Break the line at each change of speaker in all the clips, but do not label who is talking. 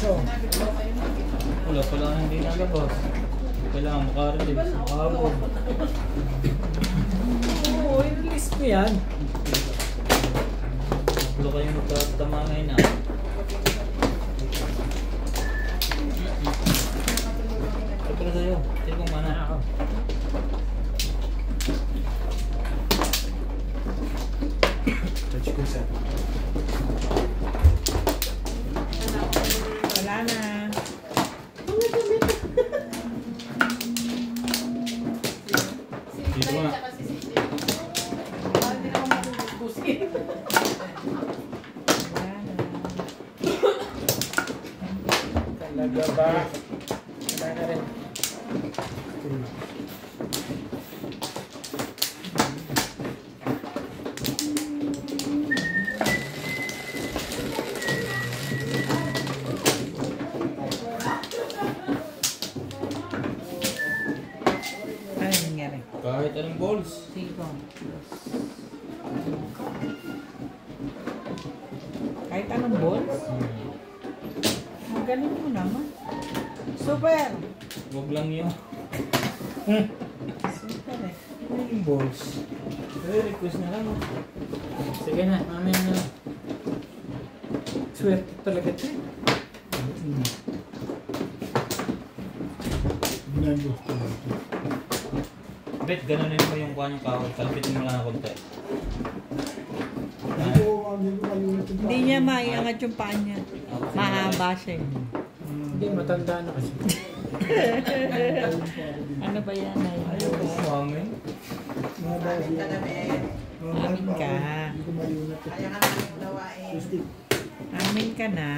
Wala pala hindi nalabas. Kailangan makarelease. Makabog.
Oo, i-release mo yan.
Wala kayong magkatamangay na. Ito pala sa'yo. Ito kong mana ako.
Touch ko sa.
Wala na.
Dito nga.
Talaga ba? Wala na rin. Ano nangyari?
Kahit anong balls.
Kahit anong balls? Ang galing mo naman. Super!
Huwag lang yun.
Super eh.
Ano yung balls? Request na lang. Sige na, mamaya na lang.
Swerte talaga ito eh.
Ginagawa ko.
Bet, ganunin mo yung kuha yung kahoy. Kalpitin mo lang na konti.
Hindi niya maiangat yung paa niya. Mahaba siya eh.
Hindi, matanda na kasi.
Ano ba yan ay?
Ayaw ko kumangin.
Amin ka.
Hindi ko mayunat.
Amin ka na.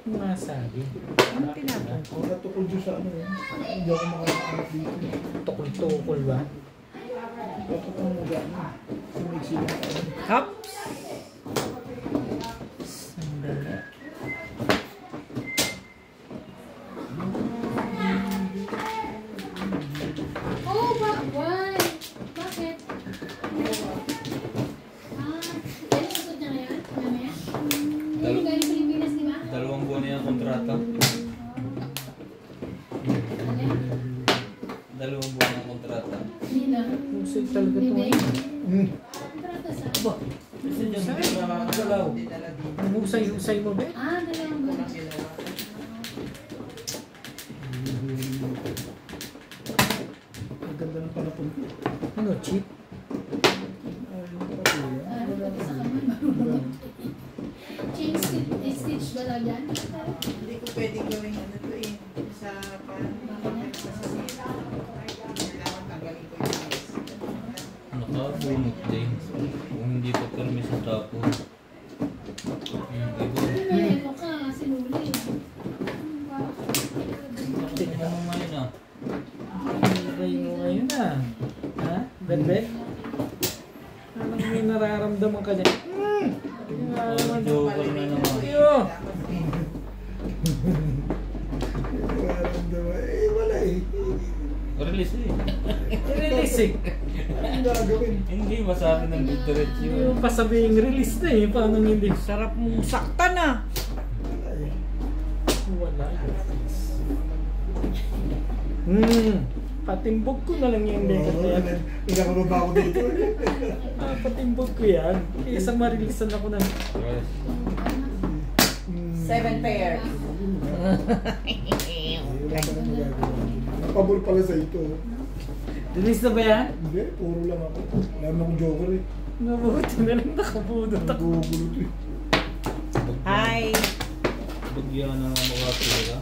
Ano masabi?
Ano tinapon ko?
Tukol dyan sa ano yun. Hindi ako makakaanap dito.
Tukol-tukol ba?
Dapat ang mag-ano. Sumiksi lang ako.
Cups! Sandali.
Oh, why? Bakit? Yan ang sagot niya ngayon? Mamaya? Hindi mo galing Pilipinas, di ba?
2 buwan na yung kontrata. 2 buwan na kontrata.
Hindi lang.
Musig talaga ito.
Bebe.
Hmm.
Kontrata sa...
Ba?
Kasi dyan, hindi ka nakakagalaw.
Ang husay-husay mo ba?
Ah, 2 buwan.
Ang ganda ng panapon ko.
Ano, cheap?
Ah, pati sa kamay, marunong. Change stitch ba lang yan?
Hindi ko pwedeng gawin ano to eh. Sa pang-pangit sa sasita. Kailangan tanggalin ko yung ice.
Nakabunot din. Kung hindi pa permis sa tapo. Yung iba.
Ano ka, sinuli.
Tingnan mo ngayon ah.
Ibay mo ngayon ah. Ha? Bet-bet? Anong may nararamdaman ka dyan?
Oh, joker na naman.
Iyo!
Wala eh.
Release eh.
I-release eh.
Ang gagawin.
Hindi masabi ng diretso yun.
Yung pasabing release na eh. Paano hindi? Sarap mong saktan ah. Wala. Patimbog ko na lang yung legat na yan.
Pinakababa ako dito.
Patimbog ko yan. Kaysa mareleasean ako ng...
Yes.
7 pairs.
Wala ka na magagawa. Napabol pala sa ito.
Release na ba yan?
Hindi, puro lang ako. Wala naman akong joker eh.
Nabuti na lang nakabudot ako.
Nagugulo ito eh.
Hi!
Bagyan na ng mga pera.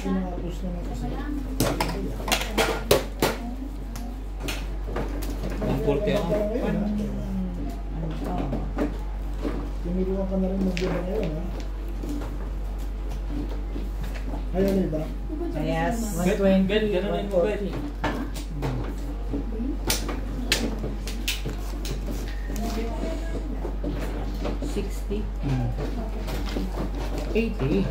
Sinapos naman kasi.
Ang 40 ako.
Tiniruan ka na rin mag-gula ngayon ha. Kaya na iba?
Yes.
Bet,
120.
bet, gano'n mo bet.
60. 80. Okay.
80.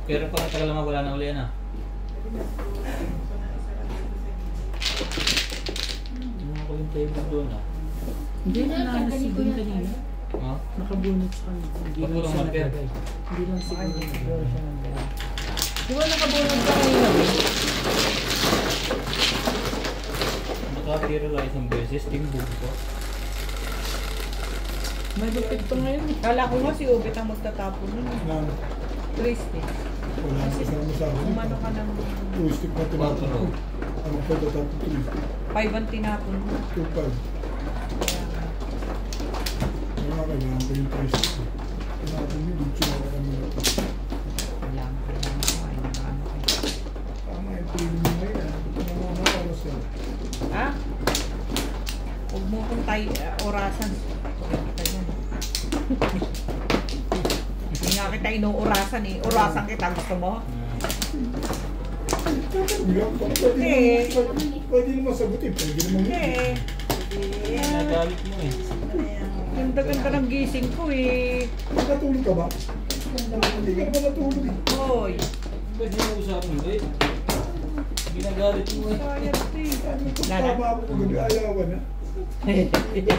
Pero pag tagal naman wala na uli yan ah. Mga ko yung table doon ah.
Hindi na nanas
tanggalin ko
din
yan.
kanina.
Ha?
Nakabunot sa kanya. Hindi lang
Pagpuro
siya
mag-bear.
naglagay. Hindi lang siguro siya naglagay. Di ba nakabunot ka kanina?
Nakatira lang isang beses, timbog ko.
May lupit pa ngayon.
Kala ko nga si Ubit ang magtatapon nun.
Nang
Triste.
wala na kasama sa akin.
Umano ka ng
Tuistik na tinapon ko. Ano pa tatapon tuistik?
5 ang tinapon mo.
2-5. Kaya nga kailangan ko yung tuistik. Tinapon yun, dito siya kami na ito.
Kailangan ko ay nakaano kayo.
Tama yung feeling mo ngayon. Ito na mga oras yan.
Ha? Huwag mo akong orasan. Huwag kita yun. Hindi nga kita inuurasan eh. Orasan kita. Gusto mo?
Pwede naman sagutin. Pwede naman
Hindi.
Nagalit mo eh.
Ganda-ganda ng gising ko eh.
Nakatulog ka ba? Hindi ka naman natulog eh.
Hoy.
Pwede mo usapan mo eh. Ginagalit mo eh.
Sayang eh.
Ano kung
Lala.
tama ako kagabi ayawan na?
Pwede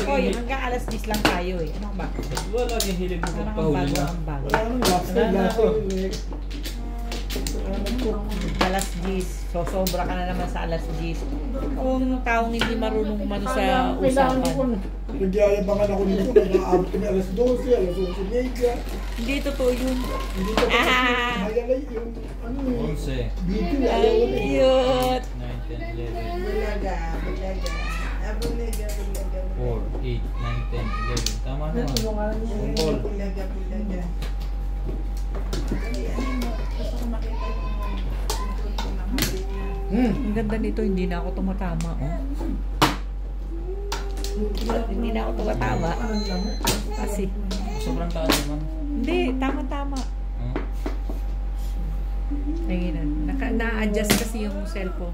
Hoy,
lagi.
hanggang alas 10 lang tayo eh. Ano ba?
Diba laging hilig mo
Ano ang
pagpahuli
bago
na?
ang bago?
Wala nang last
Wala
time.
na
Last
ako.
time eh. Wala nang cook.
Alas 10. So, sobra ka na naman sa alas 10. Kung taong hindi marunong man sa
Kailangan ko
usapan.
na.
Nagyayabangan ako nito. Nag-aabot kami alas 12, alas 11:30.
Hindi totoo yun.
Hindi ka pa
Ah.
hayalay yung ano eh.
11,
Video
Ay,
ayaw na eh.
cute.
9, 10, 11,
Bulaga, bulaga. Bulaga, bulaga.
4, 8, 9, 10, 11. Tama naman.
Tulungan niyo.
Tungkol.
Bulaga, bulaga. Gusto ko makita yung habit niya. Ang ganda nito, hindi na ako tumatama. Oh. Hindi na ako tumatama. Kasi,
Sobrang taas naman.
hindi, tama-tama.
Huh?
Ayun na. Na-adjust kasi yung cellphone.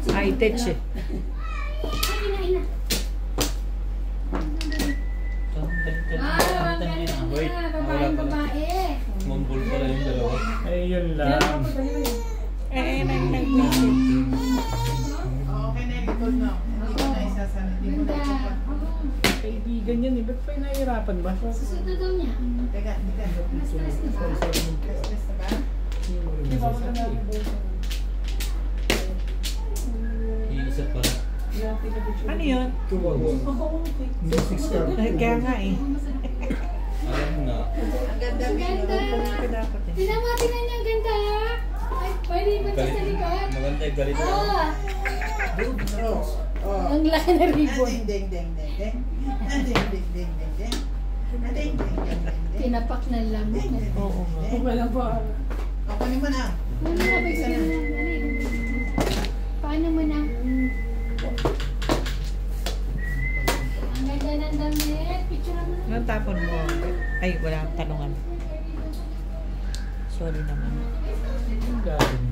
High-tech eh.
Ina. Ah,
Tantan yun ah.
maganda
Wait,
na.
wala
Babaeng
pala.
babae.
Mambul pala yung dalawa.
Ay, yun lang.
Nag-visit.
Okay na likod no. Hindi ko na isasan. Hindi ko na
Ganda.
isasan.
Kaibigan yan eh. Ba't pa nahihirapan ba?
Susunod na daw niya.
Teka, teka.
Stress na ba?
Stress na ba?
Iisa pala.
Ano yun? Kaya nga eh.
Alam mo na.
Ang ganda
Ang
Bino.
ganda.
Ito dapat eh.
Tingnan mo, tingnan niya ang ganda. Ay, pwede ba siya sa likod?
Maganda yung galit na.
Ah,
Rose. Oh.
ang laki na ribbon.
Ding ding ding ding ding. Ding ding ding ding ding. Ding ding ding ding.
Pinapak na lang.
Oo nga.
Okay lang ba?
O, kunin mo na.
Ano na ba yun? Paano mo na? Ang ganda ng damit. Picture mo na.
Anong tapon mo? Ay, wala akong tanungan. Sorry naman.
Ang galing.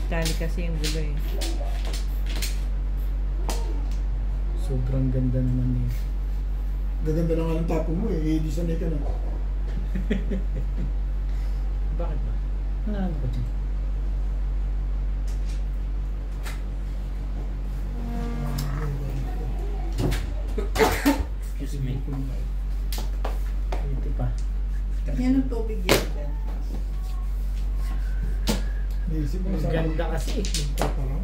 Dali kasi yung gulo eh.
Sobrang ganda naman eh.
Gaganda na nga ng tapo mo eh. Hindi sanay ka na.
Bakit ba? Ano ko dyan?
Excuse me.
Ito pa.
Yan ang tubig yan.
Naisip mo
Ang
sa
ganda kasi.
Parang,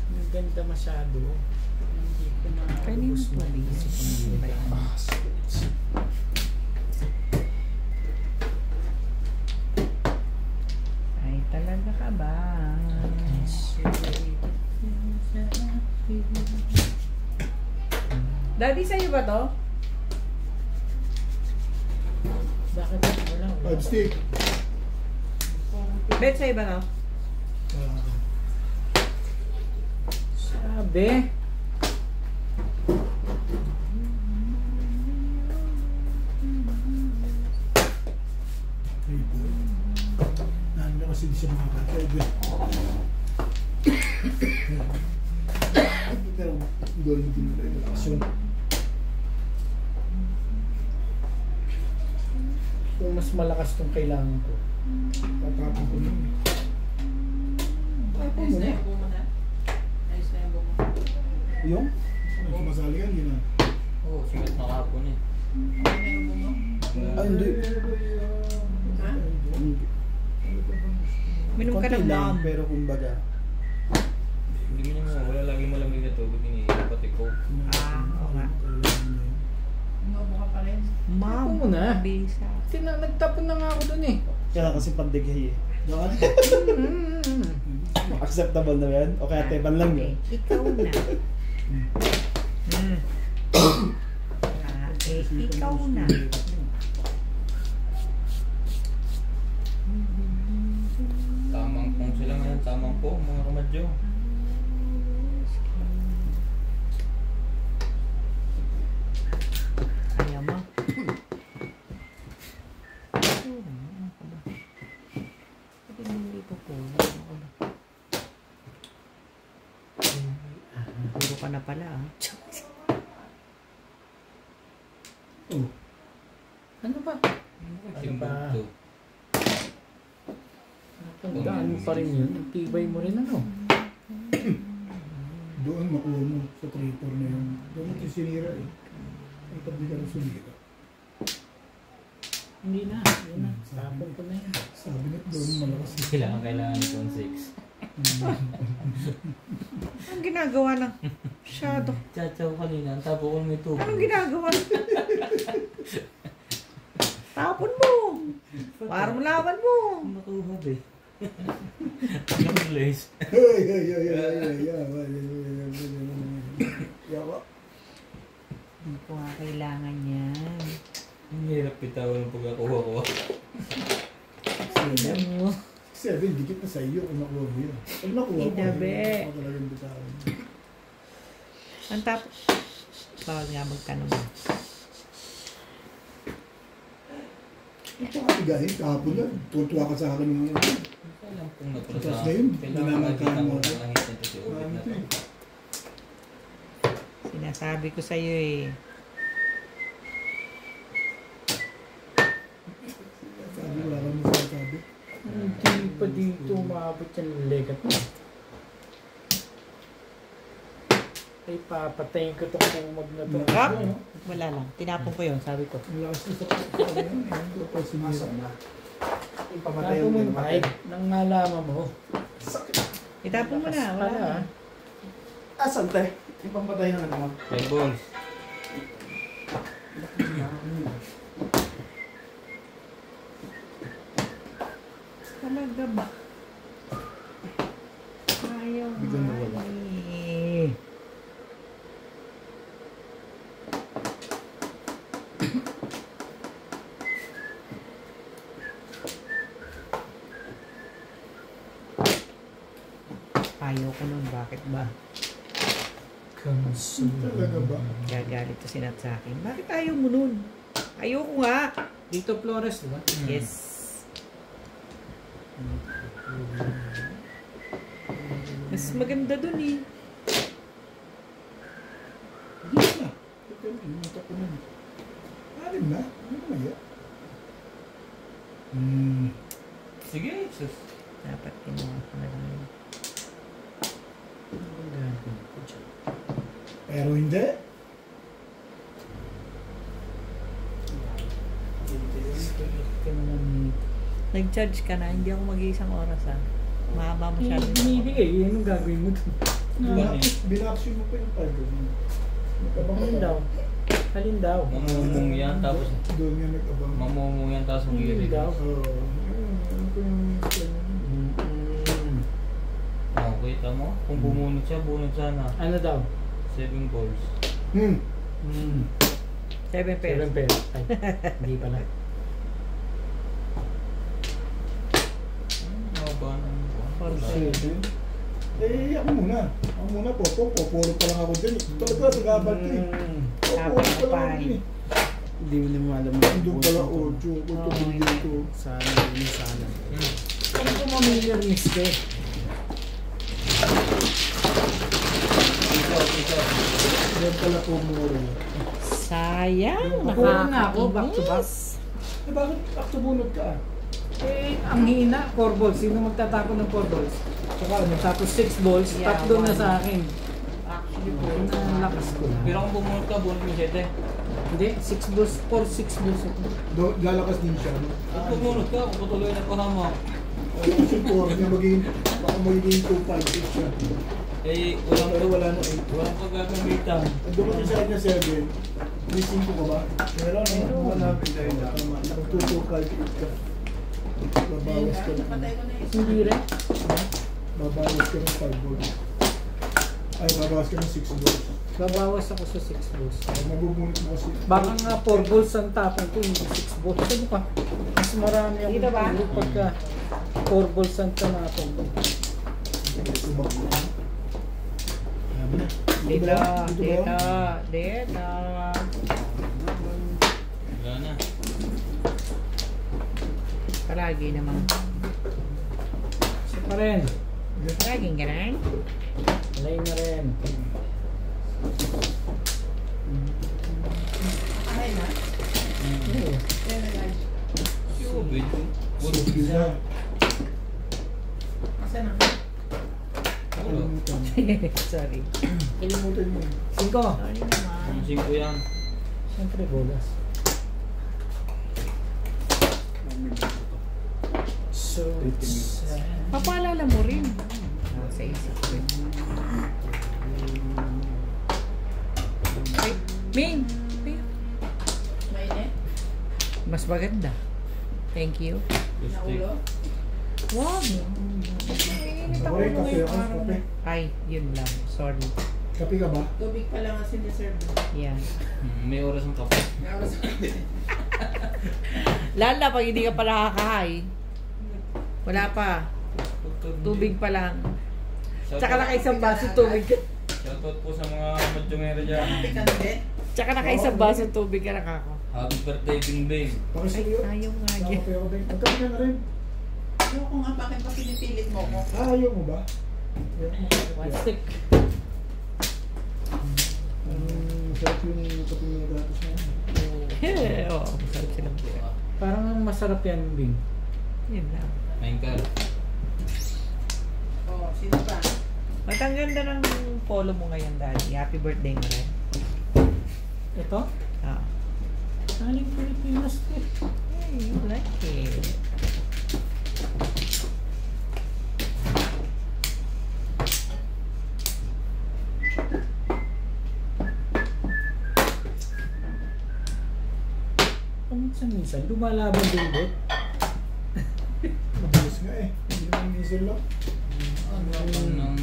Ang ganda masyado. Hindi ko
Kanino
maubos
po?
maisip ang ganda.
Ay, talaga ka ba? Daddy, sa'yo ba to?
Bakit wala?
five stick.
Bet, sa'yo ba to?
Sabi.
Nanda kasi di siya makakakaib eh. Pero doon din nila yung lakas yun.
Kung mas malakas tong kailangan ko.
Tatapon ko nun. Tapon
Ayos
mo
na
na.
yung bunga na. Ayos na yung bunga.
Yung? Ano, sumasali yan, yun na.
Oo, sigat na kahapon eh.
Okay na yung bunga.
Ah, hindi.
Ha?
Minom ka
Konti
ng
lang,
mom.
pero kumbaga.
Hindi mo naman, wala lagi malamig na tubig, iniinom pati ko.
Oo nga.
Inuubo ka pa rin.
Mom,
Ako muna.
bisa.
Nagtapon na nga ako dun eh.
Kaya kasi pandigay eh. Acceptable na yan? O kaya teban lang yun?
Okay, ikaw na. Ikaw na.
Tamang pong sila ngayon, tamang po, mga kamadyo.
Ayaw mo. Pwede mo dito po. Puro ka na pala ah.
Oh.
Ano ba?
Timbuktu.
Tandaan mo pa rin yun. Tibay mo rin ano.
Doon makuha mo sa 3-4 na yun. Doon mo sinira eh. Ay, pag di ka na sumira.
Hindi na. Yun na. Tapon ko na yan.
Sabi na doon malakas eh.
Kailangan itong 6.
Anong ginagawa ng shadow?
Chachaw kanina, ang tapo ko may tubig.
Anong ginagawa? Tapon mo! Para malaman mo!
Nakuha eh. Anong lace?
Hey, hey, hey, hey, hey, yawa.
Hindi ko nga kailangan yan.
Ang hirap bitawan ng pagkakuha ko.
Ano?
7, dikit na sa iyo kung nakuha mo yan. Pag nakuha mo,
Idabe.
ako talagang bitawan.
Ang tapos... Bawal nga magtanong.
Ito ka igahin, kahapon na. Tuwa ka sa akin ng mga
Kailangan pong natulog
Tapos
sa
ngayon,
kailangan
dinamagkaan
makita
mo
mo
ako.
na langit nito si Obit na to.
Sinasabi ko sa'yo eh.
Sabi, wala kang masasabi.
Hindi pa dito umabot yan ng legat mo. Ay, papatayin ko itong kumag na to.
Kap? Wala lang. Tinapon ko yun, sabi ko.
Ang lakas na sa pagkakas yun. Ito pa sinira. Ipamatay
Tapon mo
ang
yung
pinamatay.
pipe nang nalaman mo.
Itapon mo na. Wala
Pala,
na.
ah.
Asan tayo? Ipamatay na naman.
5 balls.
Talaga ba? Ayaw
Biglang nawala.
eh. Ayaw ko nun. Bakit ba?
Talaga ba?
Gagalit to sinat sa akin. Bakit ayaw mo nun? Ayoko nga.
Dito Flores, di ba?
Yes. Mas maganda dun eh.
Hindi na. Ito na, inuta ko na. Alim na? Ano na yan?
Sige, sus.
Dapat kinuha ko na lang yun.
Pero hindi.
Nag-charge ka na, hindi ako mag-iisang oras ah. Mahaba masyado.
Binibigay, yun ang gagawin mo dun.
Binaction mo pa yung target mo. Nag-abang
Alin
ka
daw? Alin daw?
Mamumung yan, tapos
Doon nga nag-abang.
mamumung yan, tapos
Alin
magirig.
daw?
Oo. Ano ko yung...
Oh, kita mo? Kung bumunot siya, bunot sana.
Ano daw?
7 balls.
7
7
pesos.
pesos. Ay, hindi pala.
Maba na.
Eh, ako muna. Ako muna, poporo pa lang ako dyan. Talaga, sa gabal ko eh. Poporo pa lang ako dyan eh.
Hindi mo naman alam
Doon pala, 8. Ito, binigyan ko.
Sana, yun sana.
Ano ko mamilya list eh?
Doon pala pumuro.
Sayang.
Nakuha na ako, back to back.
Eh bakit akto bunot ka?
Eh, ang hina, 4 balls. Sino magtatapon ng 4 balls?
Saka ano?
Tapos 6 balls,
Yeah,
tatlo na
one.
sa akin.
Actually po.
Ang lakas ko lang.
Pero kung bumunod ka, bunod mo 7.
Hindi, 6 balls, 4-6 balls ako.
Lalakas din siya. No?
Kung bumunod ka, kung patuloy na pahama.
Kasi 4 na baka magiging 2-5 siya.
Eh,
Pero wala na 8.
walang paggagamitan.
Ang dumating sa kanya 7. May 5 ka ba? Meron. Wala. Tama. Nag-2-5 ka. Babawas ka na.
Napatay ko na yung
Hindi rin.
Babawas ka ng 5 balls. Ay, babawas ka ng 6 balls.
Babawas ako sa 6 balls.
Ay, mabubunot mo kasi.
Baka nga 4 balls ang tapon ko, hindi 6 balls. Ano ka? Mas marami ako
Dito ba?
turo pagka 4 balls ang tanapon ko.
Subak mo. Sabi na.
Dito,
ba? Dito ba?
dito, dito.
Wala na.
Palagi naman.
Isa pa rin.
Laging ganun.
Alay na rin.
ahay na.
Oo.
Kaya na guys.
Subid.
Subid na.
Asa na?
Wala.
Sorry.
Kalimutan mo.
5.
Sorry naman.
Ang 5 yan.
Siyempre, bolas. So,
Papaalala mo rin. Sa isip ko. Ay, Ming!
Mainit?
Mas maganda. Thank you.
Plastic.
Naulo?
Wow! Mainit ako
Kape, kape
ngayong
ako.
araw na.
Kape.
Ay, yun lang. Sorry.
Kape ka ba?
Tubig pa lang ang siniserve.
Yan.
May oras ang kape.
Nawas ko.
Lalo na pag hindi ka pa nakakahain. Wala pa. Tubig pa lang. Tsaka nakaisang baso tubig ka.
Shoutout po sa mga madyongera dyan.
Kape ka na din?
Tsaka nakaisang baso tubig ka nakaka.
Happy birthday, Bing Bing.
Ay,
Pakisuyo.
ayaw nga
Kape
dyan.
ako din. Ang kape ka na rin.
Ayoko nga, bakit pa pinipilit mo ko?
Ayaw mo ba?
one stick.
Masarap yung kape ng gatos na yan.
Oo, masarap silang buha.
Parang ang masarap yan, Bing.
Yun lang.
Main ka.
Oh, sino ba?
At ang ganda ng polo mo ngayon, Daddy. Happy birthday mo rin.
Ito?
Ah.
Aling Pilipinas ko.
Hey, you like it.
Paminsan-minsan, lumalaban din bot.
Mabilis nga eh. Hindi naman diesel lang.
Ang lapang ng...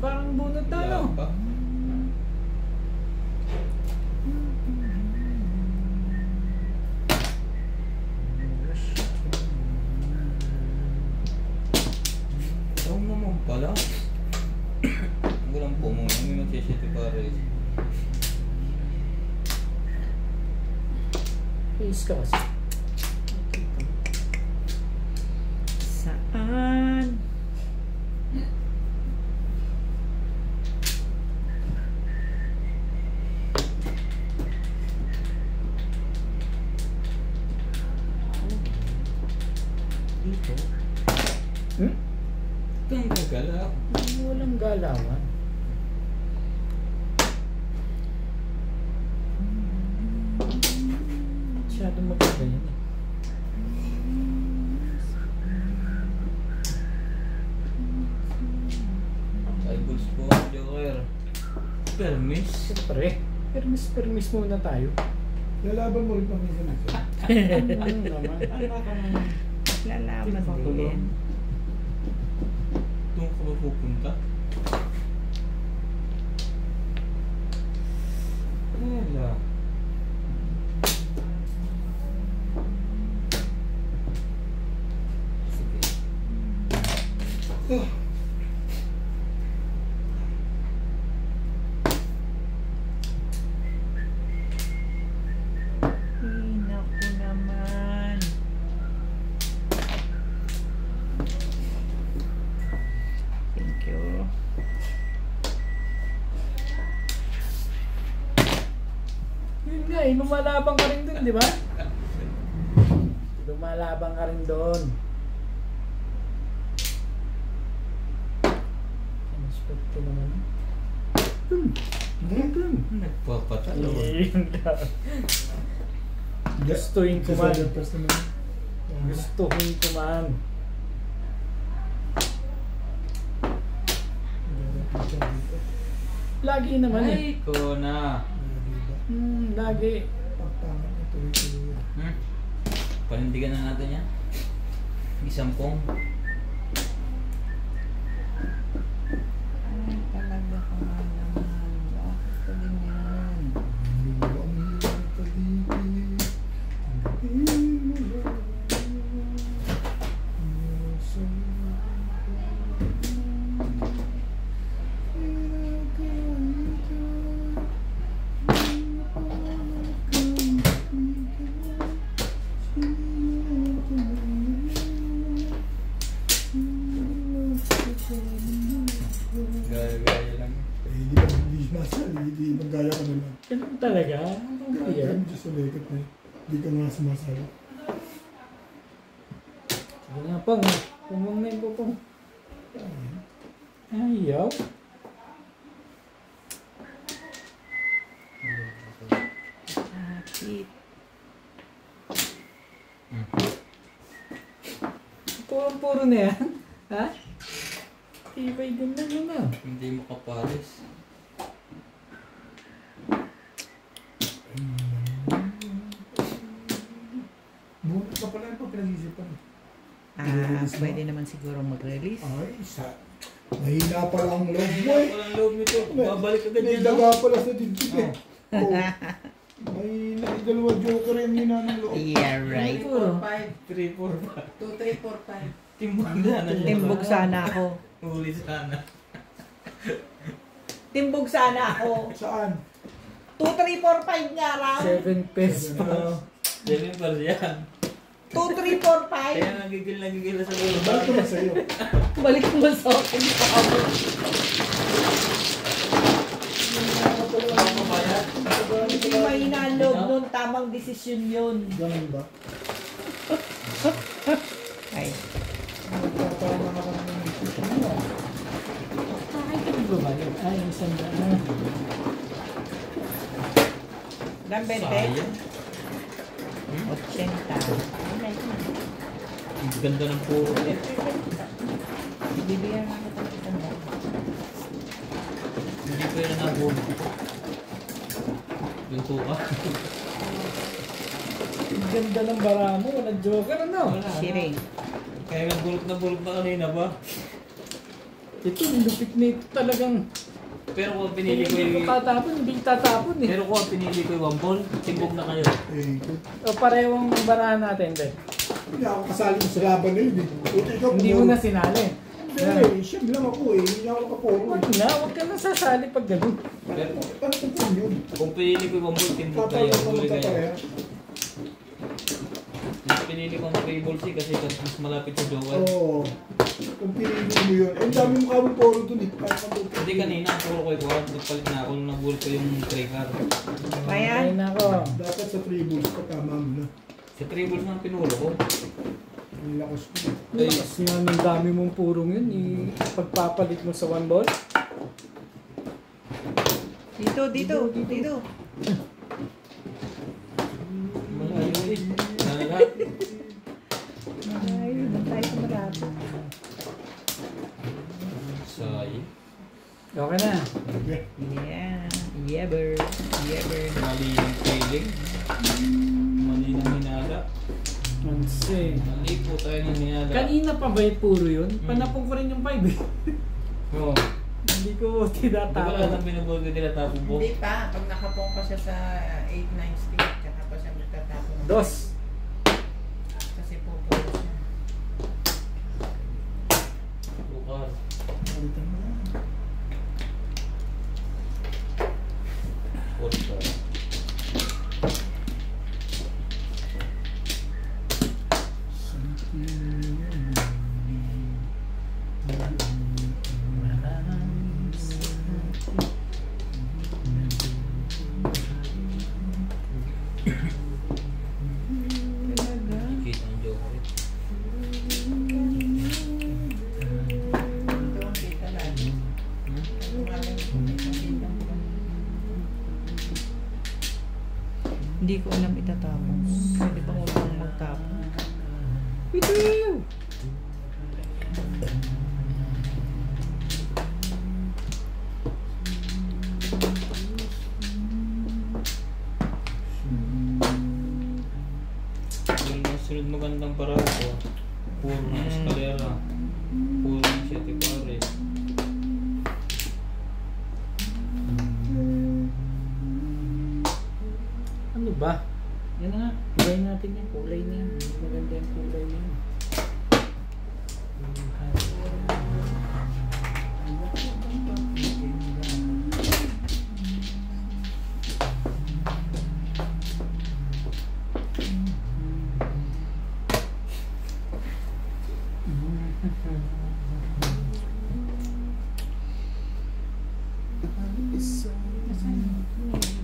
Parang bunot na, no?
Wala pa. Ikaw naman pala. Walang po mo. May magsisiti pares.
Face ka kasi.
Saan? Dito?
Hmm?
Ito ang gagala.
Walang galawan. Masyadong maganda yan eh.
Eyeballs po, Joker. Permis.
Siyempre, permis muna tayo.
Lalaban mo rin paminsan-minsan.
Ano naman?
Lalaman din.
Doon ka ba pupunta? Wala. Sige.
Ay, naku naman.
eh. Lumalabang ka rin dun, di ba? Lumalabang ka rin doon. Transport naman.
Nagpapatalo.
Gustuhin ko man.
Press naman.
Gustuhin ko man. Lagi naman eh.
Ay, ko na.
Lagi.
Pagpangat na tuloy-tuloy.
Panindigan na natin yan. Isampung.
Ay, talaga ka naman. Bakit ka ganyan?
Gaya-gaya lang.
Hindi masali, hindi magaya ka na lang.
Ganun talaga. Ano yan?
Diyos sa lekat na hindi ka nga sumasali.
Sige nga pang. Pumang na yung pupong. Ayaw.
Sakit.
Puro na yan. Ha? Tibay din na yun ah.
Hindi makapalis.
Bukas pa pala yung pinag-isipan.
Pwede naman siguro mag-release.
Ay, mahina pala ang loob mo eh.
Walang loob nito. Babalik agad
May
yan.
daga pala sa dibdib eh. Oh. Mahina, dalawa joker yung hina ng loob.
Yeah, right.
3, 4, 5.
2, 3, 4, 5.
Timbog sana.
Timbog sana ako.
Huli sana.
Timbog sana ako.
Saan?
2, 3, 4, 5 nga raw.
7 pesos pa.
Demi pa yan.
2, 3, 4, 5.
Kaya nagigil na sa ulo.
Balik naman sa'yo.
Balik mo sa akin. Hindi mahina ang loob nun. Tamang desisyon yun.
Ganun ba?
Ay.
Magpapama ka kami ng desisyon mo.
Ay, kami bumalik. Ay, isang daan.
Gambente.
Sayang.
80.
Ang ganda ng puro.
Bibigyan ako ng tanda.
Hindi ko yan nabog. Luto ka.
Ang ganda ng bara mo. Walang joker ano?
Shiring.
Kaya nga bulok na kanina ba?
Ito, lupit na ito talagang.
Pero kung pinili ko
Hindi
yung...
ko tatapon, hindi tatapon eh.
Pero kung pinili ko yung 1 ball, timbog na kayo.
Eh, good.
O parehong barahan natin din.
Hindi ako kasali mo sa laban na yun eh. Ikaw,
Hindi mo na sinali.
Hindi, siyem lang ako eh. Hindi ako kapuro.
Huwag ka na sasali pag ganun.
Pero
Ano kung yun?
kung pinili ko yung 1 ball, timbog kayo.
Kapag
Huli kayo.
magkapareha.
Mas pinili ko ang 3 balls kasi mas malapit sa Joel.
Oo. Kung pinili mo yun. Eh, dami mo kami poro dun eh.
Hindi kanina, puro ko ikaw. Nagpalit na ako nung nabul ko yung 3 car.
Ayan.
Ayun ako.
Dapat sa 3 bulls ka tama mo na.
Sa 3 balls nga pinulo ko.
Ang lakas mo.
Ay,
Kasi nga ng dami mong purong yun. Pagpapalit mo sa 1 ball.
Dito.
malayo eh. Nalalat.
Ay, naman tayo sa marami.
Sayang.
Okay na.
Okay.
Yeah. Yeber.
Mali yung feeling. Mali ng hinala.
Manse.
Mali po tayo ng hinala.
Kanina pa ba yung puro yun? Panapong ko rin yung 5 eh.
Oo.
Hindi ko
Di ba lahat
tinatapon.
ng binubog ko nila tapong po?
Hindi pa. Pag nakapong pa siya sa 8-9 stick, tsaka pa siya magtatapon.
Dos.
Kasi pupulo siya.
Bukal.
Palitan mo na.
Porta.
Hindi ko alam itatapos. Pwede bang unang magtapos? Bitiw!
Yung sunod magandang parao ko, puro ng eskalera, puro ng 7 pares.
Ano ba? Yan na nga. Kulay natin yan. Kulay na yan. Maganda yung kulay na yan.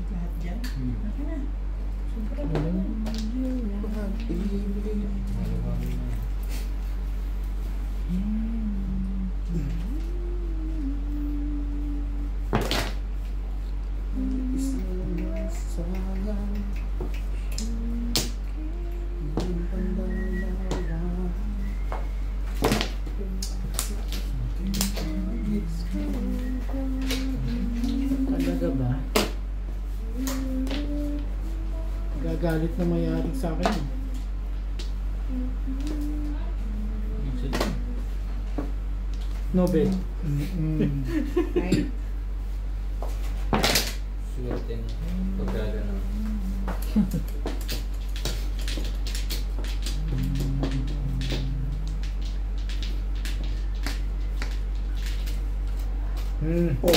Lahat dyan. Ano na?
Malawangin na.
Talaga ba? Gagalit na mayari sa akin.
Sige.
Nobel.
Ay,
Swerte na. Pagkagano'n.
Oh,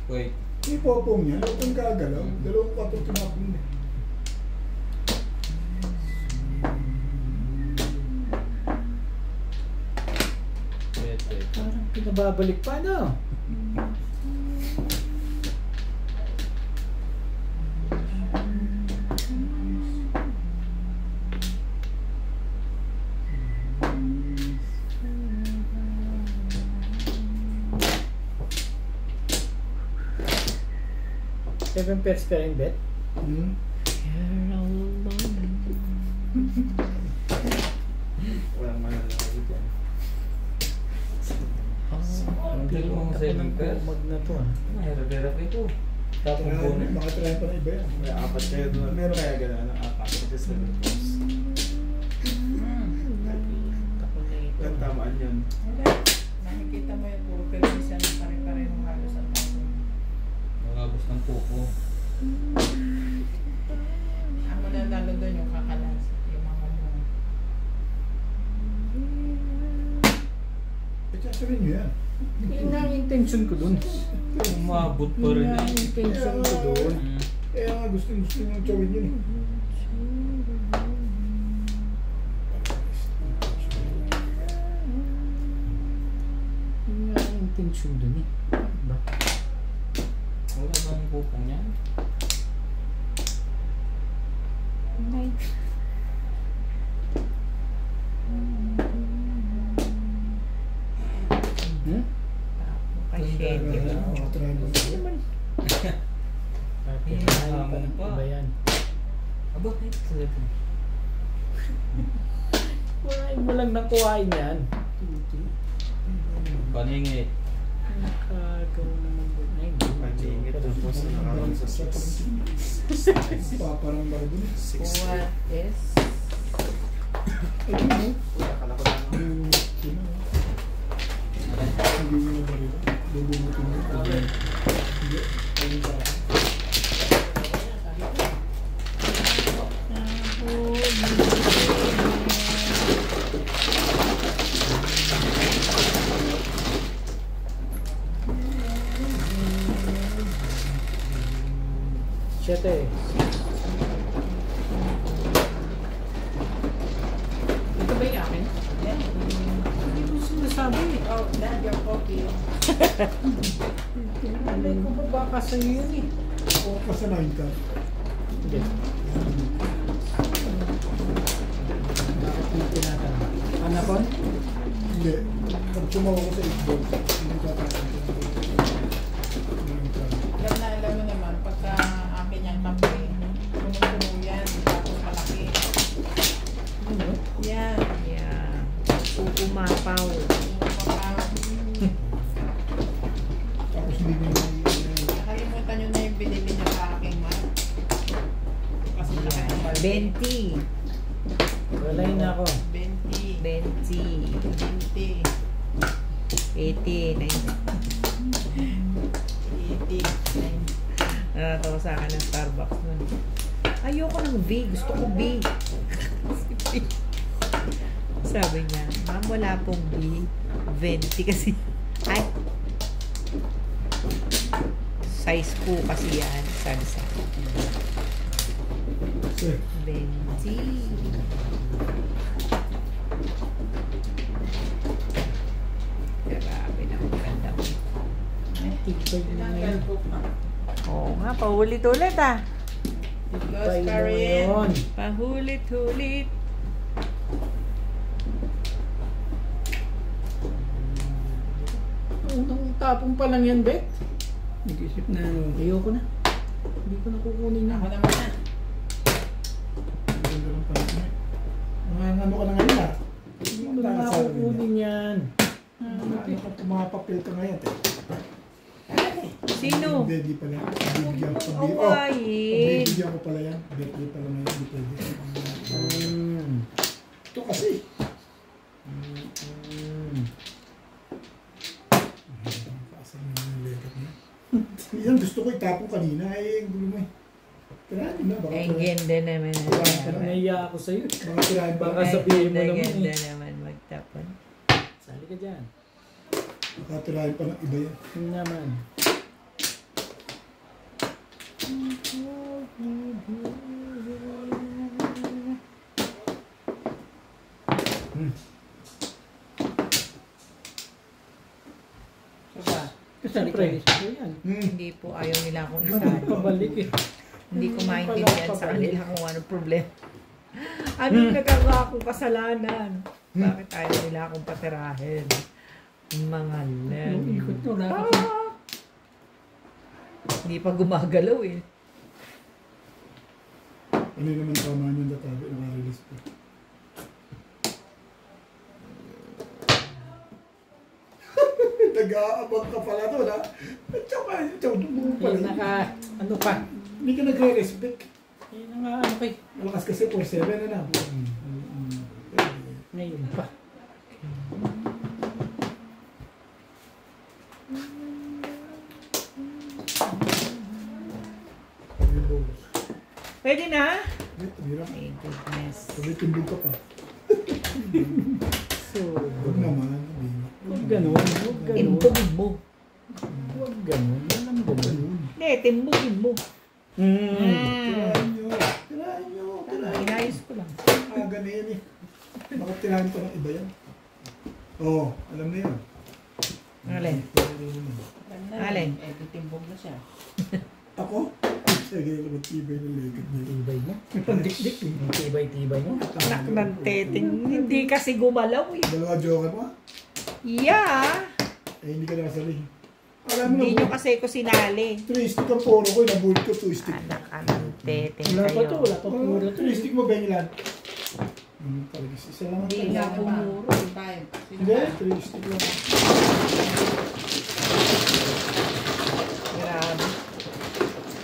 Wait.
may popong yan. Huwag kang gagalaw. Dalawang patong tinapong na.
Swerte.
Parang pinababalik pa, no? Seven pairs pa rin, bet?
Hmm?
Walang malalaki dyan.
Ang dalawang 7 pairs.
Mag na to, ah.
Mahirap-hirap ito.
Tapos
Kaya
puno.
makatry pa na iba yan.
May apat kayo doon. Meron kaya gano'n, apat. Kasi 7 pounds. Ang tamaan yun.
wala. Nakikita mo yung puro permission na pare-parehong halos ang tapo.
Magabos ng puko.
Ang mananalo doon yung kakalas. Yung mga mo.
Eh, sasabihin nyo yan.
Yun nga ang intention ko dun.
Umabot pa
Yun
rin
nga ang
eh.
intention ko dun.
Kaya nga gusto nyo chawin yun eh.
Yun nga ang intention dun eh. Diba?
Wala bang pupong niya?
Hmm?
Kay Shady.
Makatry mo.
Bakit?
Hamon pa.
Iba yan.
Aba, ay, talaga.
Kuhain mo lang ng kuhain yan.
Paningit.
Nakagawa naman doon. Ay,
Pag-iingit tapos nakaroon sa 6.
Paparang ba dun eh.
6.
What is?
Ay, yun oh.
Akala ko lang.
Yung, sino oh. Hindi mo na ba rin? Bubungutin mo. Hindi. Ayun sa akin.
Siyete. Ito ba yung akin?
Yeah.
Hindi mo sinasabi eh.
Oh, that your coffee.
Alay ko ba baka sa'yo yun eh?
O, kasanayin ka.
Hindi. Bakit hindi tinatanong? Anapon?
Hindi. Pag sumawa ko sa 8 balls, hindi ka tatanong.
Alam mo naman, pagka akin yung kape, puno-puno yan.
Pumapaw.
Tapos hindi nyo
Nakalimutan nyo na yung binili niya sa aking mat. Kasi nakain
20.
Walay na ako.
20.
20.
20.
80. 90.
80.
Natatawa sa akin ng Starbucks nun. Ayoko ng B. Gusto ko B. Sabi niya, ma'am, wala pong B. 20 kasi. Ay. Size po kasi yan. Sabi sa akin.
Sir,
20. Grabe na maganda mo.
Tigpay mo ngayon.
Oo nga, paulit-ulit ah.
Tigpay mo
Karen.
ngayon.
Pahulit-hulit.
Unang tapong pa lang yan, Bet. Nag-isip na, ayoko na. Hindi ko na kukunin
Ako
na.
naman na.
ganda ng panahon. Mga ano ka na ngayon ah.
Hindi ko na kukunin yan.
Ano ka, pumapapil ka ngayon.
Sino?
Hindi, di pala. Bibigyan ko.
Awayin.
Bibigyan ko pala yan. Birthday pala ngayon. Di pwede. Ito kasi. Kaasal mo yung legat niya. Yan gusto ko itapong kanina. Eh, gulo mo eh. Tirahin mo na. Baka
Ang ganda naman.
Parang naiya ako sa'yo.
Baka tirahin pa.
Baka sabihin mo
Ang
naman
ganda
eh.
naman magtapon.
Sali ka dyan.
Baka tirahin pa ng iba yan.
Yun naman. Siyempre, yan.
Hindi po ayaw nila akong isali.
Pabalik eh.
Hindi ko maintindihan sa kanila kung ano problema. Ano yung nagagawa akong kasalanan? Bakit ayaw nila akong patirahin? Mga len.
Yung ikot nyo, wala ka.
Hindi pa gumagalaw eh.
Ano yun naman tama nyo natabi, nakarelease po. Nag-aabang ka pala doon ha? Tsaka mo pala.
Yung naka, ano pa?
Hindi ka nagre-respect.
Yung nga, ano kay?
Malakas kasi 4-7 na na.
Ngayon pa.
Pwede na?
Tumira.
My goodness.
Sabi timbog ka pa.
So,
Huwag naman.
huwag ganun. Huwag ganun.
Timbogin mo.
Huwag ganun. Walang ganun.
Hindi, timbogin mo.
Tirahin nyo. Tirahin nyo. Tirahin.
Inayos ko lang.
Ganyan eh. Bakit tirahin pa ng iba yan? Oo, alam na yan.
Alin? Alin?
Eh, titimbog na siya.
Ako? Sige, matibay na legat niya.
Tibay mo. Pagdikdik eh. Ang tibay-tibay mo.
Anak ng teting. Hindi kasi gumalaw eh.
Dalawa joker mo?
Yeah.
Eh, hindi ka nakasali. Alam mo
Hindi
na,
nyo kasi ko sinali.
3 stick ang puro ko, nabulit ko 2 stick.
Anak ka ng teting
Wala pa to.
kayo.
Wala pa puro to.
3 stick mo ba yung ilan? Talaga, isa lang ang
Hindi
talaga.
nga pumuro.
Hindi, 3 stick lang.
Grabe.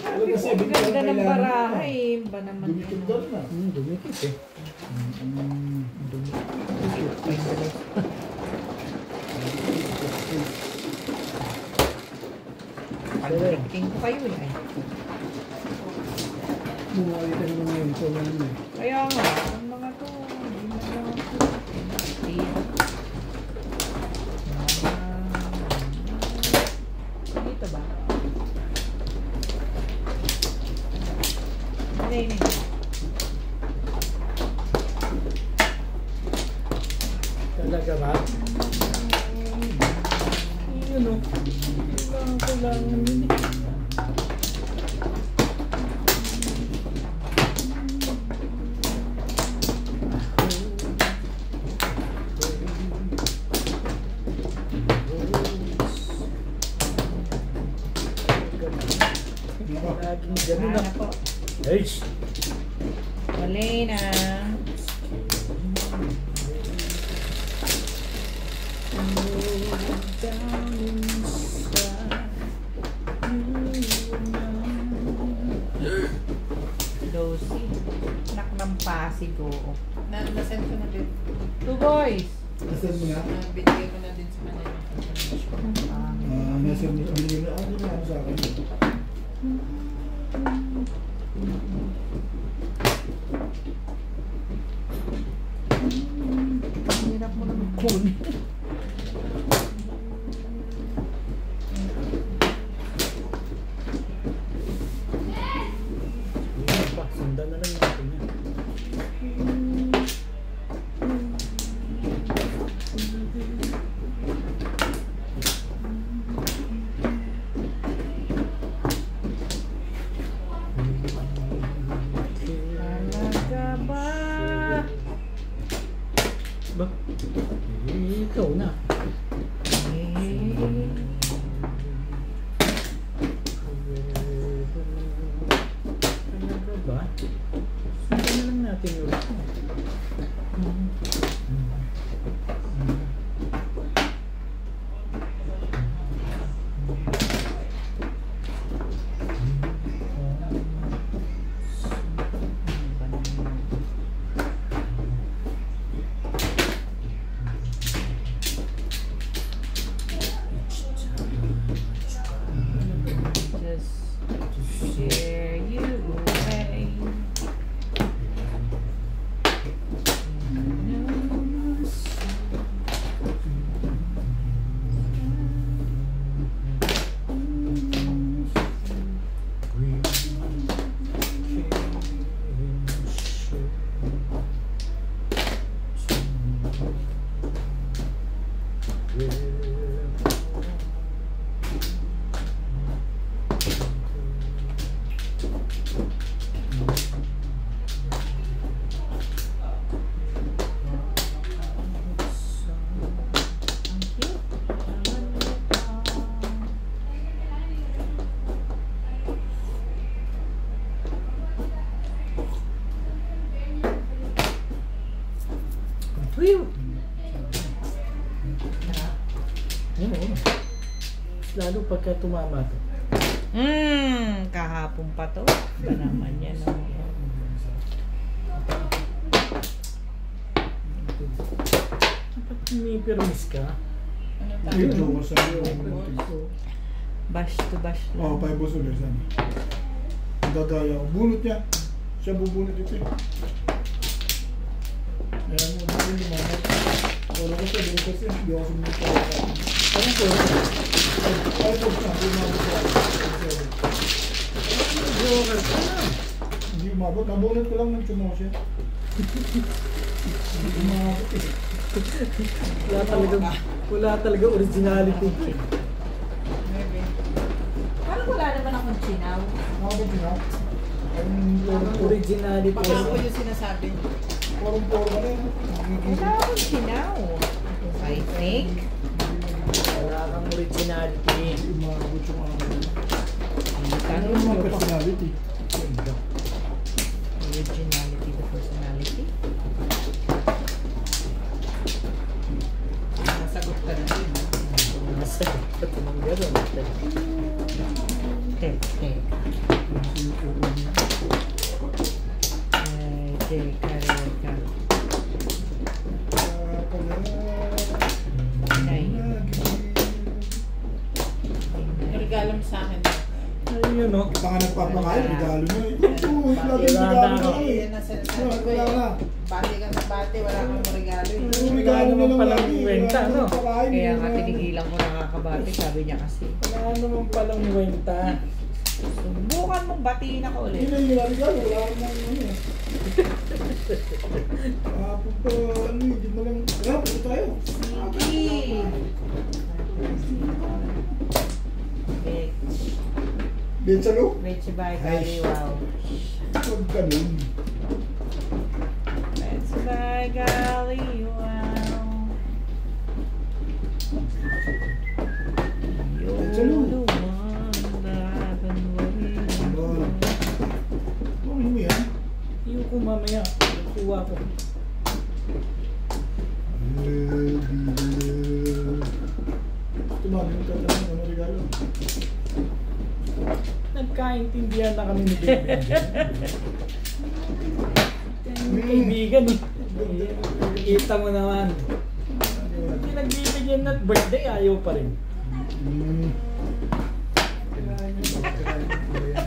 Alam na, 7
Ang ganda ng
kailangan
barahay.
mo.
Ba naman
Dumitin
yun?
doon na.
Dumikit eh.
Pag-ticting ko kayo eh.
Bumali ka naman ngayon ko lang eh.
Kaya nga, ang mga to, hindi na lang ako. Dito ba? Hindi.
Talaga ba? Yun o. Kailangan yun eh. Laging ganun
Ano
na.
po?
Hey!
Wala na. boys.
Nasaan mo na?
Binigay ko na din sa kanila yung information.
Nasaan mo? Binigay na ako na sa akin.
Hirap mo naman kunin.
Sundan na lang natin yan.
Talaga ba?
Ba? Ikaw na. Talaga ba? Sundan na lang natin yun.
Just share you away.
Whew! Oo. Lalo pagka tumama to.
Kahapon pa to. Ba naman yan, no?
Dapat may permis ka.
Ano
Ito
tayo?
ko sa iyo.
Bash to bash
Oo,
lang.
5 boss ulit sana. Dadaya ko. Bunot niya. Siya bubunot ito eh. Ayan mo, hindi ko lumamat. Wala ko siya, hindi kasi. Hindi ako sumunod sa wala. Anong po? 5 boss na, hindi umabot sa
Joker ka na.
Hindi umabot. Nabunot ko lang ng tsumo siya. Hindi umabot eh.
Wala talaga originality.
Maybe.
Parang wala naman akong chinaw.
Umabot yun ha?
Originality.
Baka ako yung sinasabi.
Porong-poro ka rin.
Wala akong chinaw. I think.
Wala kang originality.
Hindi umabot yung ako. Ano
Tanong
yung mga
mo pa.
personality?
Originality to personality.
Nasagot ka na din.
Nasa ito ng gano'n.
Teka. Teka.
Regalo mo sa akin.
Ayun yun, no?
Baka nagpapakain, regalo niya eh. Oo, lagi yung regalo na eh.
Yan ang sinasabi ko
Wala na.
eh. Bati ka ng bati, wala kang regalo eh.
Yung regalo na lang
palang
lagi.
kwenta,
Wala
no?
nagpapakain,
Kaya nga
wala.
tinigilan ko nakakabati, sabi niya kasi.
Wala naman palang kwenta.
Subukan mong batiin ako
Hindi
ulit.
na yung regalo, wala akong ano eh. Kapag pa, ano eh, di mo lang, wala, punta tayo.
Sige. Bitch.
Bensalo?
Bitch by
Ay.
Galiwaw.
Huwag ganun.
Bitch by Galiwaw. You're the one that I've been waiting for.
Ano mo yan?
Iyo ko mamaya. Kuha ko.
Tumami ka talaga, ano regalo?
Nagkaintindihan na kami ni Baby. Kaibigan eh. Kita mo naman. Pinagbibigyan na birthday, ayaw pa rin.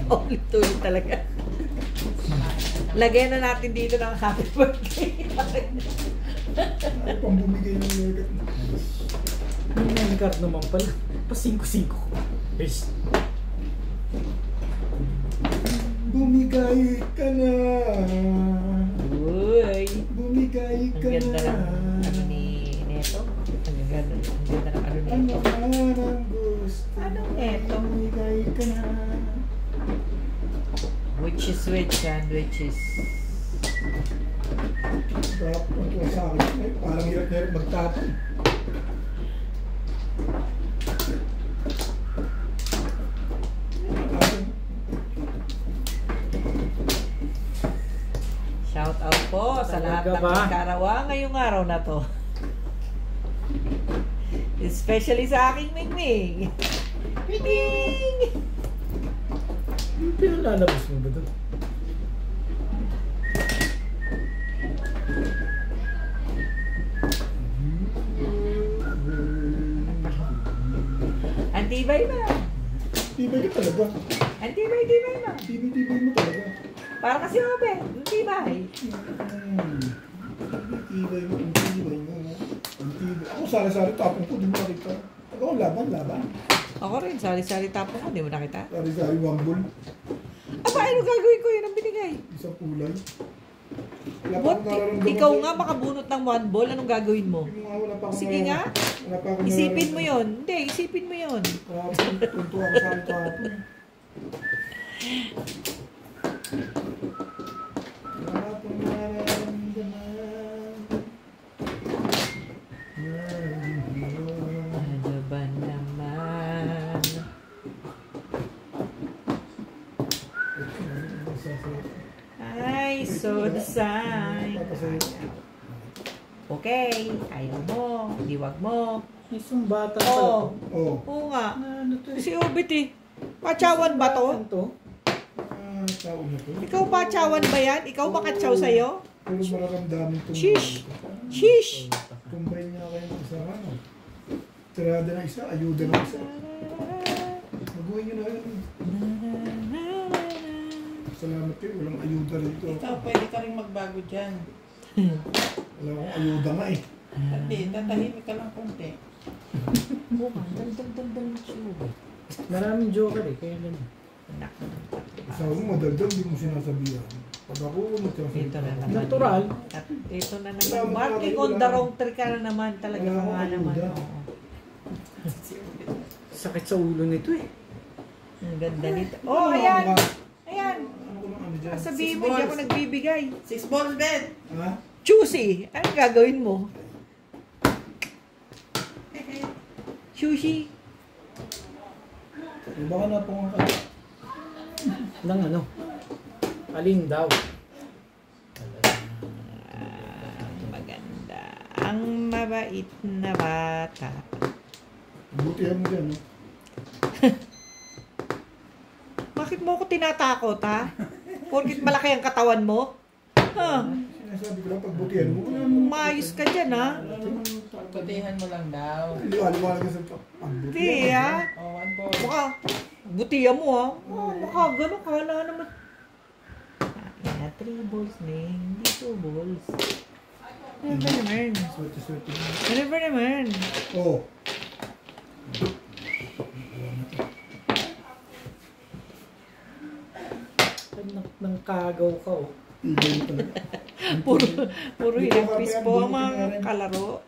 Ulit-ulit talaga. Lagyan na natin dito ng happy birthday.
Ay, pambumigay ng yogurt.
May nine card naman pala. Pa 5-5. Peace.
Bumigay ka na.
Uy.
Bumigay
Ang
ka
ganda
na.
ng ano ni Neto. Ang ganda ng ano ni
Ano
Neto.
man ang gusto.
Anong Neto?
Bumigay ka na.
Which is which and which is...
Tapos ito sa akin. Ay, parang hirap na hirap magtapon.
Shout out po sa lahat
Talaga
ng
ba?
karawa ngayong araw na to. Especially sa aking Mingming. Mingming!
Pinalalabas mo ba doon?
Antibay ba?
Tibay ka talaga.
Antibay ba?
Tibay mo talaga.
Para kasi obe. Antibay.
Tibay mo. Ang tibay mo. Ang tibay. Ako sari-sari tapong ko. Di mo nakita. Ako laban.
Ako rin, sari-sari tapos ko. Di mo nakita?
Sari-sari wambol.
Aba, ano gagawin ko? Yun ang binigay.
Isang kulay. Wala pa
What?
akong nararamdaman
Ikaw
sa'yo.
nga makabunot ng one ball. Anong gagawin mo?
Yung mga wala pa akong
Sige nga.
Wala pa akong
Isipin mo
nararamdaman.
yon. Hindi, isipin mo yon.
Kahapon, tuntua ako sa akin kahapon. Wala akong nararamdaman.
Ano ba naman? Ay, so the sign. Okay, ayaw mo, diwag mo.
May sumbatan pala
Oo.
to.
Oh.
Oo nga.
Ano to eh?
Si Obit eh. Pachawan ba to?
Sumbatan to?
Tao na to.
Ikaw pachawan ba yan? Ikaw makatsaw sa'yo?
Pero mararamdaman itong
Shish! Shish!
Combine niya kayo ng isa ano. Tirada ng isa, ayuda ng isa. Maguhin niyo na yun. Salamat kayo, walang ayuda rito.
Ikaw, pwede ka rin magbago dyan.
Wala akong ayuda nga eh.
Hindi, tatahimik ka lang konti.
Oo nga, dal-dal-dal si Obit.
Maraming joker eh, kaya ganun.
Anak na ng
Sabi mo, madaldal, hindi mo sinasabihan. Pag ako, magsasabi.
Dito na naman.
Natural.
At dito na naman. Marking on the wrong track ka na naman. Talaga ka nga naman. Oo.
Sakit sa ulo nito eh.
Ang ganda nito. Oh, ayan! Ayan!
Ano ko ano dyan?
Sabihin mo, hindi ako nagbibigay.
6 balls, Ben!
Ha?
Choosy! Anong gagawin mo? Sushi!
Eh, baka napungan ka.
Nang ano? Alin daw?
Maganda. Ang mabait na bata.
Butihan mo dyan, no?
Bakit mo ako tinatakot, ha? Porkit malaki ang katawan mo? Ha?
Sinasabi ko lang, pagbutihan mo.
Umayos ka dyan, ha?
Putihan mo lang daw.
Hindi, aliwanag ka sa pagbutihan.
Hindi, ha?
Oh, 1 ball.
Baka, butihan mo, ha? Oh, baka gano'n ka na naman. Ah, 3 balls, Ning. Hindi 2 balls. Never naman.
Swerte-swerte mo.
Never naman.
Oo.
Anak ng kagaw ka oh.
Ibay mo talaga.
Puro hinagpis po ang mga kalaro.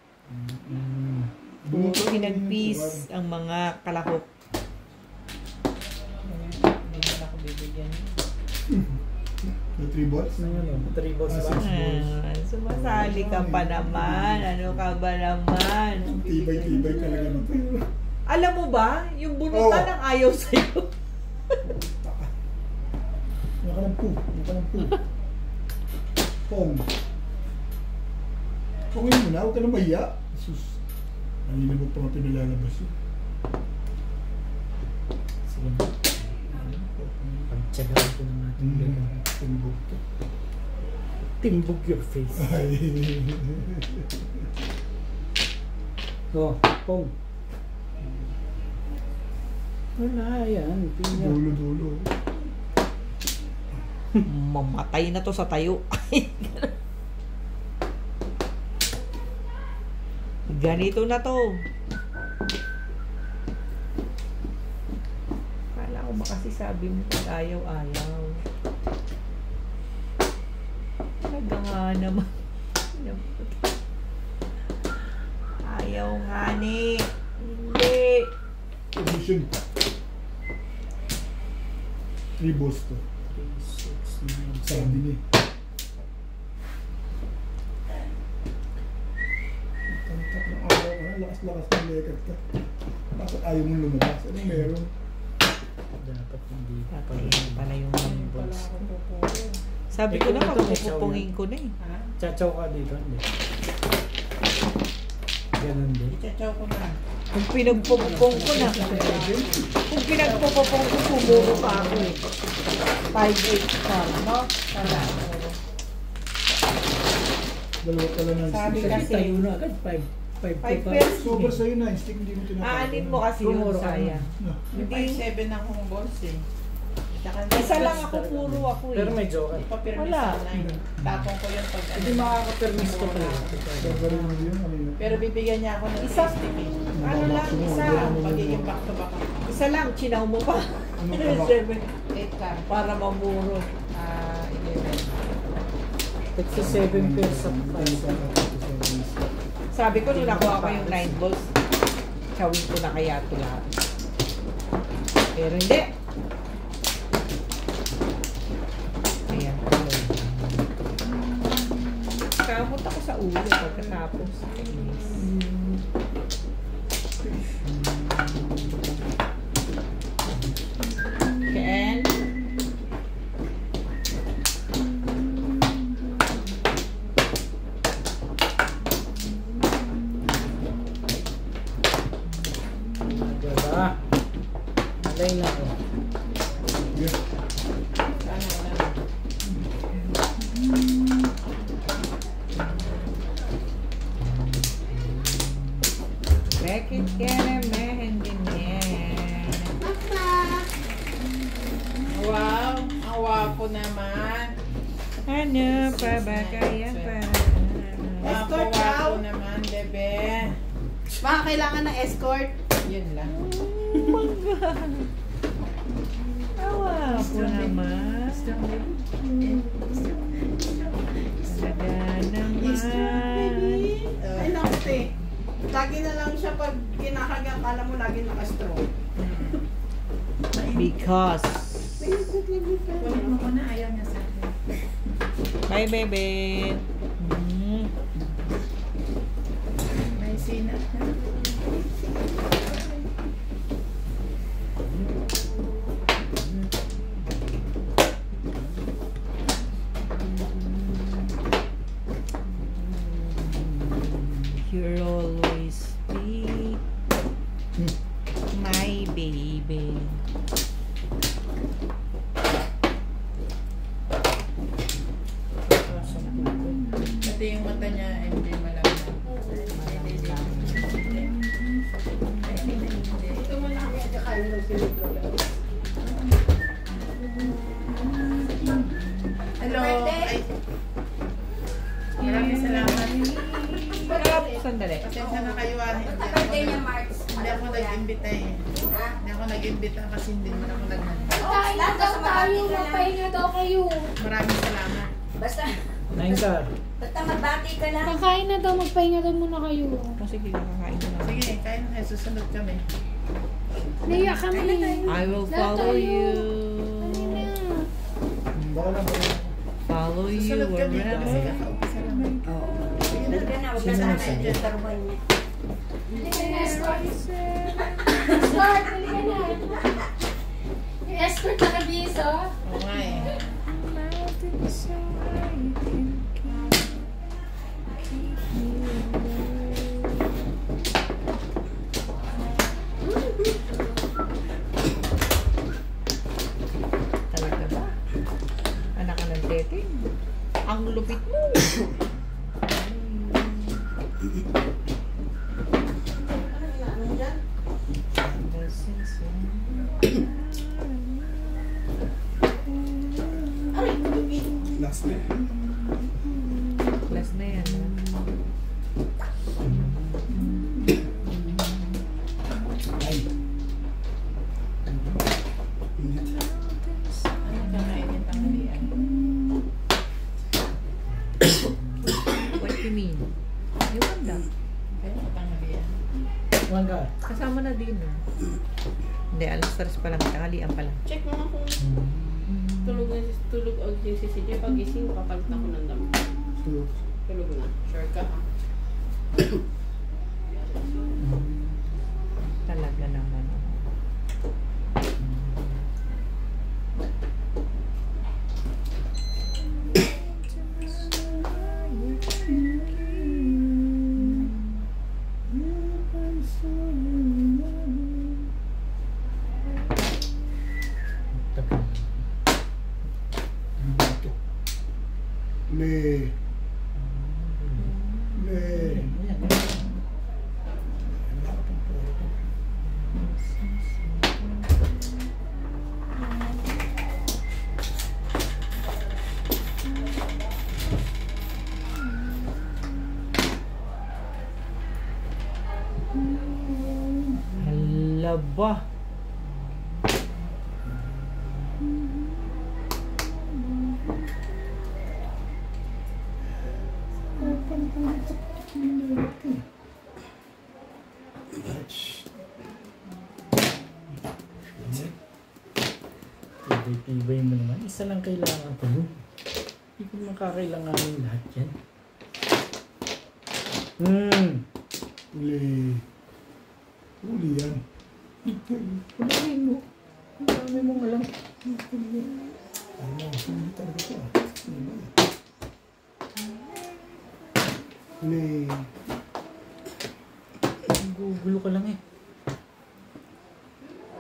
Puro hinagpis ang mga kalahok.
Hindi na ako bibigyan.
May 3 balls?
Ano yun? 3 balls ba?
Ah, sumasali ka pa naman. Ano ka ba naman?
Tibay-tibay talaga nito.
Alam mo ba, yung bunutan
Oo.
ang ayaw sa'yo.
Yung ka ng poo. Yung ka ng poo. Pong. Pongin mo na. Huwag ka na mahiya. Sus. Kanina mo pa nga pinalalabas yun.
Sige na. Pagtsagaan ko na natin.
Timbog to.
Timbog your face.
Ay.
Oh, pong. Wala yan. Pinya.
Dulo-dulo.
Mamatay na to sa tayo. Ganito na to. Kala ko ba kasi sabi mo pag ayaw-ayaw. Talaga nga naman. Ayaw nga ni. Hindi.
Edition. 3 balls to.
3, 6, 9,
Sabi niya. Ang tatlong araw ka, lakas-lakas ng lekat ka. Bakit ayaw mong lumabas? Ano meron?
Dapat hindi.
Dapat yan pala yung balls.
Wala akong pupulo.
Sabi ko na pagpupupungin ko na eh.
Ha?
Chachaw ka dito, hindi. Ganun din.
Ichachaw ko na.
Kung pinagpupupong ko na. Kung pinagpupupong ko, pumuro pa ako eh. 5-8 pa, no? Tala.
Dalawa pala ng
Sabi
stick.
kasi-
Tayo na agad, 5
5
pa.
pesos.
Sober sa'yo na, yung stick hindi mo tinatawag.
Aanin mo kasi yun,
Tumuro ka
sayang.
No.
May
Hindi.
5-7 akong balls eh. Tsaka
Isa lang ako, puro ako eh.
Pero may joker.
Ipapirmis
Wala.
sa line. Tapon ko yun pag
Hindi makaka-permis ko pa yun.
Sober mo yun, ano yun?
Pero bibigyan niya ako ng
Isa.
stick eh.
Ano lang, isa.
Pagiging back to back.
Isa lang, chinaw mo pa.
Ano ka ba?
7.
8 ka.
Para mamuro. 11.
Tagsa 7 pesos sa
Sabi ko, nung nakuha ko yung 9 balls, chawin ko na kaya ito lahat. Pero hindi. Ayan. Kamot ako sa ulo pagkatapos. Ken?
Diba? Malay na ako.
Ano na.
Bakit ka naman ganyan?
Wow! Ang wapo naman.
Ano pa ba kaya pa?
Ang wapo naman, bebe.
Baka kailangan ng escort.
Yun lang.
Awa po naman. Talaga naman.
Ay, naku, te. Lagi na lang siya pag kinakagang, kala mo lagi naka-straw.
Because.
Kunin mo ko na, ayaw niya sa akin.
Bye, baby.
May sinat na.
You'll always be my baby.
Pati yung mata niya, hindi malaman.
Ito mo na kami at kain ng pinaglola.
Hello. Ay. Maraming salamat.
Sandali.
Pasensya na kayo ah.
Birthday niya, March.
Hindi ako nag-imbita eh. Hindi ako nag-imbita kasi hindi mo ako nag-imbita.
Kain na daw tayo, magpahinga daw kayo.
Maraming salamat.
Basta,
9 ka.
basta magbati ka lang.
Kakain na daw, magpahinga daw muna kayo.
O sige, kakain ko na.
Sige, kain na kayo. Susunod kami.
Naiya kami.
I will follow you.
Kanina.
Baka lang ba?
Follow you
Susunod kami kasi
wherever.
kakaumpisa lang.
Huwag ka na, huwag ka sana yung taruhan niya.
Hindi ka na escort. Escort, hindi ka na. Yung escort na kabiso.
Oo nga eh.
Talaga ba? Anak ka ng dating? Ang lupit mo. Kaya patanggal yan.
Kuhan ka.
Kasama na din. Hindi, alas 3 pa lang. Tanghalian pa lang.
Check mo nga kung tulog og si CJ. Pag gising, papalit na ko ng damit. Tulog na. Sure ka ha?
Talaga naman.
Le.
Hala ba?
Tibay mo naman. Isa lang kailangan ko. Hindi ko makakailanganin lahat yan.
Le. Uli yan.
Kumain mo. Ang dami mong alam.
Ano, hindi talaga ito. Le.
Gugulo ka lang eh.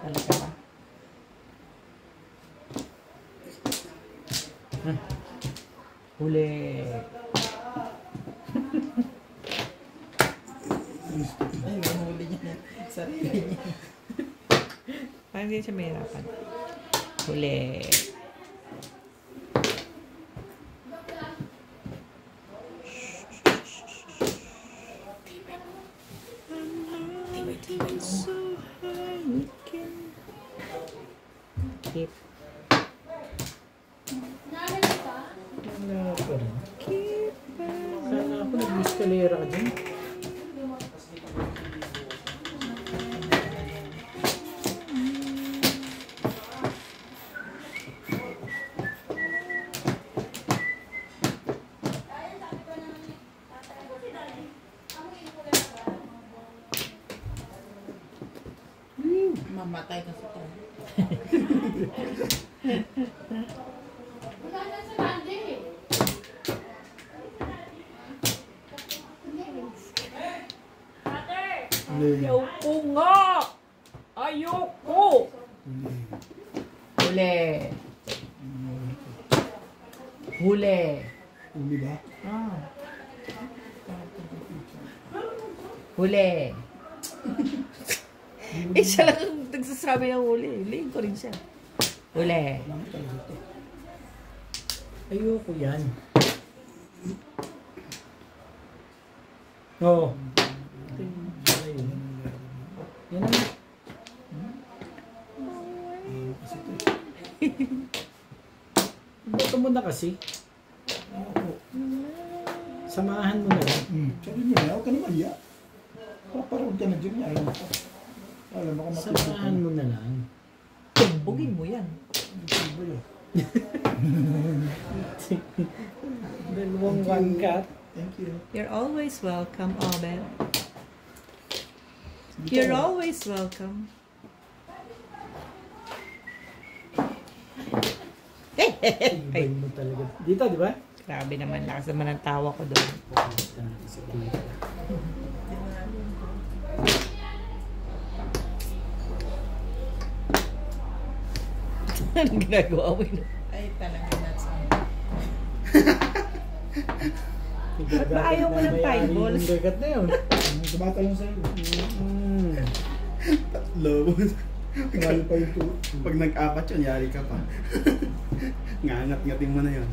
Ano ka ba? Huli.
Ay, mahuli niya na. Sarili niya.
Parang hindi siya mahirapan. Huli. Keep.
Wala pa rin. Sana ako nag-escalera ka dyan.
Mamatay ka sa to.
Wala na sa Randy.
Le.
Ayoko nga! Ayoko! Huli. Huli.
Uli ba?
Ah. Huli. Siya lang ang nagsasabi ng huli. Huliin ko rin siya. Huli.
Ayoko yan. Oo. Yan naman. Boto mo na kasi. Samahan mo na lang.
Sabi niya, huwag ka naman iya. Paparoon ka na dyan niya. Alam ko. Alam mo kung
Samahan mo na lang.
Tumbugin mo yan.
Dalawang one cut.
Thank you.
You're always welcome, Obed. You're always welcome.
Ibay mo talaga. Dito, di ba?
Grabe naman. Lakas naman ang tawa ko doon. Anong ginagawa mo yun?
Ay, talaga nuts.
Ba't ba ayaw mo ng Tide balls?
Yung gagat na yun.
Tumata lang sa'yo.
Lobos.
Tingali pa yung tuwa.
Pag nag-apat yun, yari ka pa. Ngangat-ngating mo na yun.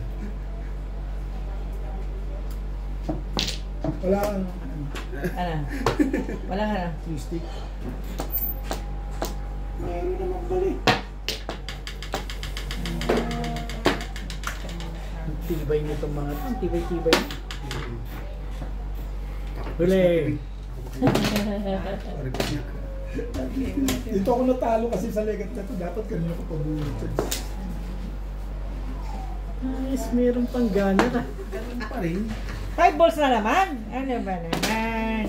Wala kang
Ano? Wala ka na.
stick. Meron naman balik.
Ang tibay nitong mga ito. Ang tibay-tibay. Huli.
Dito ako natalo kasi sa legat na to. Dapat kanina ko pabunod.
Ayos, meron pang gana ka.
Ganun pa rin.
5 balls na naman. Ano ba naman?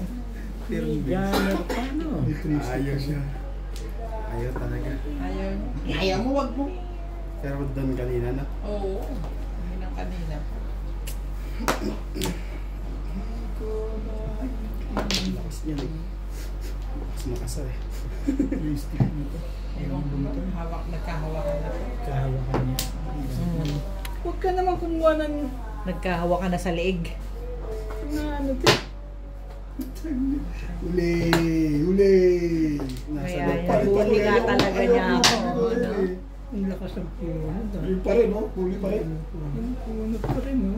Pero
May gana pa, no?
Ayaw siya. Ayaw talaga.
Ayaw. Ayaw mo, wag mo.
Pero doon kanina na.
Oo. Yun ang kanina.
Ang lakas niya eh. Lakas makasar eh.
Realistic nito.
Ewan ko ba? Nagkahawakan na.
Kahawakan niya. Huwag ka naman kumuha ng
Nagkahawa ka na sa leeg.
ano to.
Huli! Huli!
Kaya
loob
yan,
pa rin.
huli nga
Ayaw-
talaga
ayaw
niya
ko
ako,
huli.
ano?
Ang lakas ng punod.
Huli pa rin, no? Huli pa rin.
Punod pa rin, no?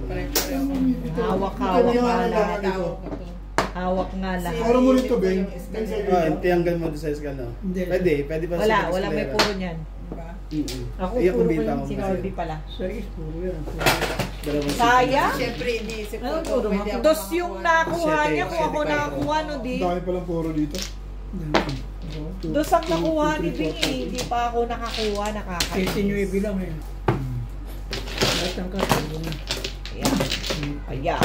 Pare-pareho ko.
Hawak-hawak
Ito
nga
niya,
lahat.
dito.
Tawag ko to.
Hawak nga lahat.
Araw mo nito, Ben.
Tiyanggal mo doon sa escala.
Hindi.
Pwede pa
Wala, wala may puro niyan.
Diba?
Ako,
Iya,
puro
kumbinta
ko
mo
Si
kasi.
Norby pala.
Sige, puro yan.
Sayang!
Siyempre, iniisip
Ano,
ko.
puro
Pwede ako
Dos yung
makakuha.
nakuha niya kung ako
Siyete,
nakakuha no di.
Dami palang puro dito.
Dos ang nakuha ni Bing eh. Hindi pa ako nakakuha, nakakain.
19 bilang eh. Lahat ng katulong.
Ayan. Ayan.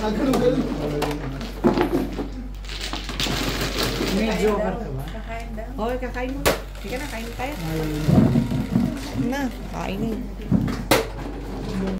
Ganun-ganun.
Medyo ka ba?
Kakain daw.
Okay, kakain mo. Sige na, kain tayo.
Ay,
Na, kainin.